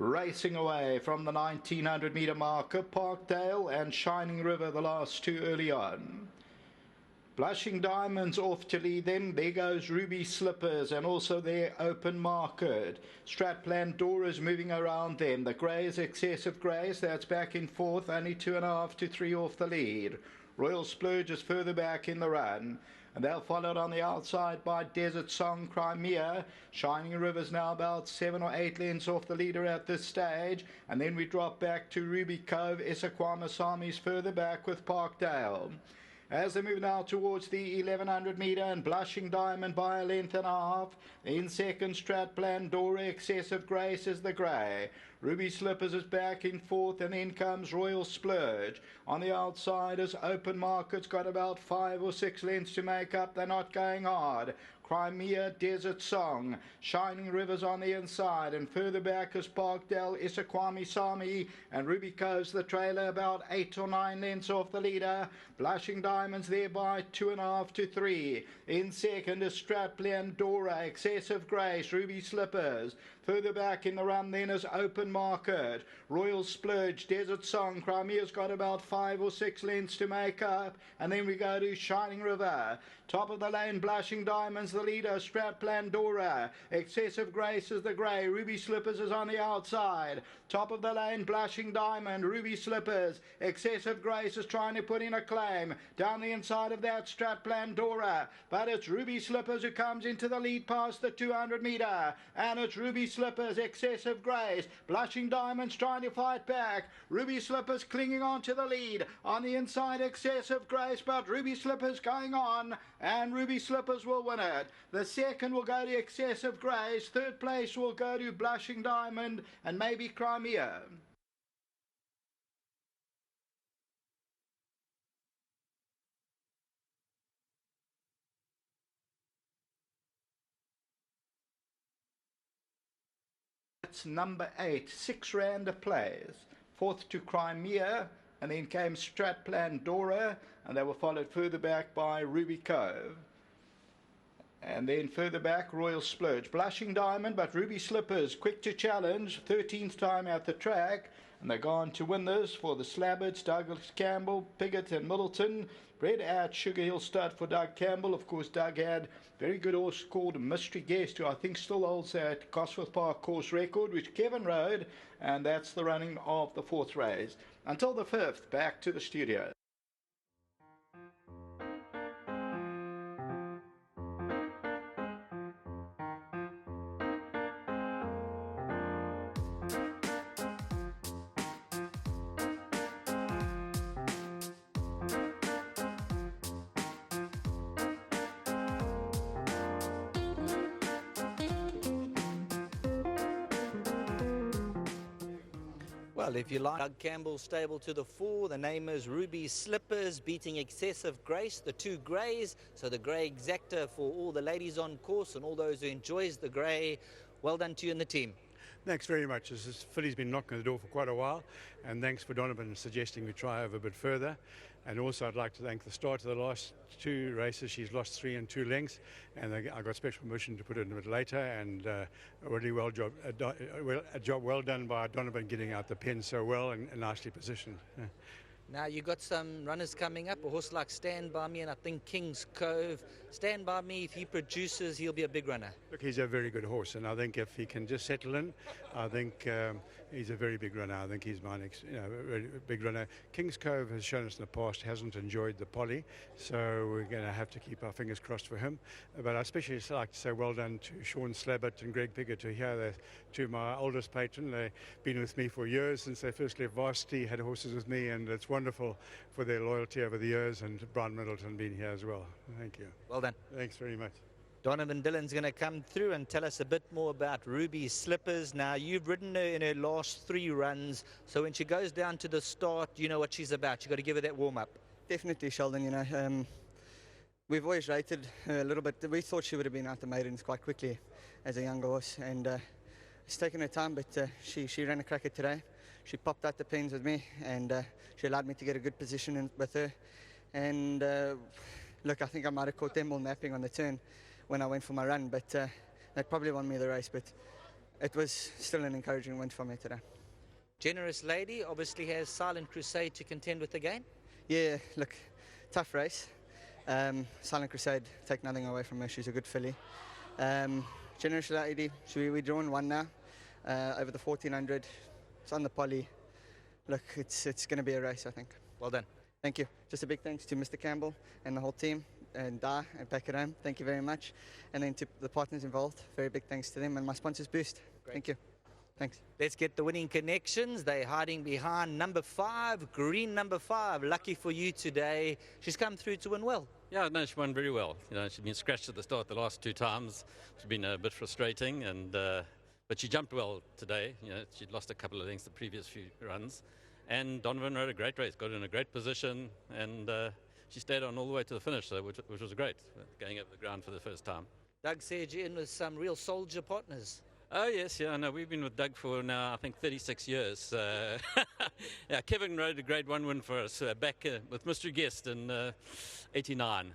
Racing away from the 1900 metre marker, Parkdale and Shining River, the last two early on. Blushing Diamonds off to lead them. There goes Ruby Slippers and also their open market. Stratplan Dora's moving around them. The Greys, Excessive Greys, that's back in fourth, only 2.5 to 3 off the lead. Royal Splurge is further back in the run. And they're followed on the outside by Desert Song, Crimea. Shining River's now about 7 or 8 lengths off the leader at this stage. And then we drop back to Ruby Cove. Isakwama Sami's further back with Parkdale. As they move now towards the 1100 metre, and Blushing Diamond by a length and a half. In second, Stratplan Dora, Excessive Grace is the grey. Ruby Slippers is back in fourth, and then comes Royal Splurge. On the outside is Open Market's got about 5 or 6 lengths to make up. They're not going hard. Crimea, Desert Song, Shining Rivers on the inside, and further back is Parkdale, Isakwami Sami, and Ruby Cove's the trailer, about 8 or 9 lengths off the leader. Blushing Diamonds there by 2.5 to 3. In second is Stratplan Dora, Excessive Grace, Ruby Slippers. Further back in the run then is Open Market, Royal Splurge, Desert Song. Crimea's got about 5 or 6 lengths to make up, and then we go to Shining River. Top of the lane, Blushing Diamonds the leader, Stratplan Dora, Excessive Grace is the grey, Ruby Slippers is on the outside. Top of the lane, Blushing Diamond, Ruby Slippers, Excessive Grace is trying to put in a claim. Down the inside of that, Stratplan Dora, but it's Ruby Slippers who comes into the lead past the 200 metre, and it's Ruby Slippers, Excessive Grace, Blushing Diamonds trying to fight back. Ruby Slippers clinging on to the lead. On the inside, Excessive Grace, but Ruby Slippers going on, and Ruby Slippers will win it. The second will go to Excessive Grace. Third place will go to Blushing Diamond and maybe Crimea. That's number 8, 6 rand a place. Fourth to Crimea, and then came Stratplan Dora, and they were followed further back by Ruby Cove. And then further back, Royal Splurge. Blushing Diamond, but Ruby Slippers, quick to challenge, 13th time at the track. And they're gone to win this for the Slabbards, Douglas Campbell, Piggott and Middleton. Bred at Sugar Hill Stud for Doug Campbell. Of course, Doug had a very good horse called Mystery Guest, who I think still holds that Gosforth Park course record, which Kevin rode. And that's the running of the 4th race. Until the 5th, back to the studio. Well, if you like, Doug Campbell's stable to the 4. The name is Ruby Slippers, beating Excessive Grace, the 2 greys. So the grey exacta for all the ladies on course and all those who enjoys the grey. Well done to you and the team. Thanks very much. This filly's been knocking the door for quite a while, and thanks for Donovan suggesting we try over a bit further. And also I'd like to thank the start of the last 2 races. She's lost 3 and 2 lengths, and I got special permission to put it in a bit later, and a really a job well done by Donovan getting out the pen so well and nicely positioned. Yeah. Now you got some runners coming up, a horse like Stand By Me and I think King's Cove. Stand By Me, if he produces, he'll be a big runner. Look, he's a very good horse, and I think if he can just settle in, I think he's a very big runner. I think he's my next, really big runner. King's Cove has shown us in the past hasn't enjoyed the poly, so we're going to have to keep our fingers crossed for him. But I especially like to say well done to Sean Slabbert and Greg Piggott, to here. They're 2 of my oldest patrons. They've been with me for years since they first left varsity, had horses with me, and it's wonderful for their loyalty over the years, and Brian Middleton being here as well. Thank you. Well done. Thanks very much. Donovan Dillon's going to come through and tell us a bit more about Ruby Slippers. Now, you've ridden her in her last 3 runs, so when she goes down to the start, you know what she's about. You've got to give her that warm-up. Definitely, Sheldon. We've always rated her a little bit. We thought she would have been out the maidens quite quickly as a younger horse, and it's taken her time, but she ran a cracker today. She popped out the pens with me, and she allowed me to get a good position with her. And look, I think I might have caught them all napping on the turn when I went for my run, but that probably won me the race. But it was still an encouraging win for me today. Generous Lady obviously has Silent Crusade to contend with again. Yeah, look, tough race. Silent Crusade, take nothing away from her, she's a good filly. Generous Lady, we're drawn one now, over the 1400. It's on the poly. Look, it's going to be a race, I think. Well done. Thank you. Just a big thanks to Mr. Campbell and the whole team, and Da and Pack-It-Home. Thank you very much. And then to the partners involved, very big thanks to them, and my sponsors Boost. Great. Thank you. Thanks. Let's get the winning connections. They're hiding behind number 5, green number 5. Lucky for you today. She's come through to win well. Yeah, no, she won very well. You know, she's been scratched at the start the last 2 times. It's been a bit frustrating, and but she jumped well today. You know, she'd lost a couple of lengths the previous few runs. And Donovan rode a great race, got in a great position, and she stayed on all the way to the finish, so, which was great, going over the ground for the first time. Doug said you're in with some real soldier partners. Oh, yes, yeah, no, we've been with Doug for now, I think, 36 years. Yeah, Kevin rode a grade 1 win for us back with Mystery Guest in 89.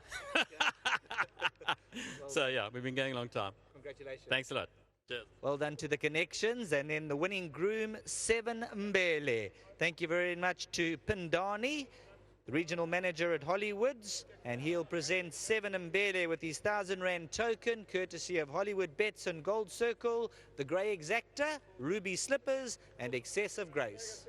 So, yeah, we've been going a long time. Congratulations. Thanks a lot. Cheers. Well done to the connections, and then the winning groom, 7 Mbele. Thank you very much to Pindani, the regional manager at Hollywoods, and he'll present 7 Mbele with his R1,000 token, courtesy of Hollywoodbets and Gold Circle, the Grey Exacta, Ruby Slippers, and Excessive Grace.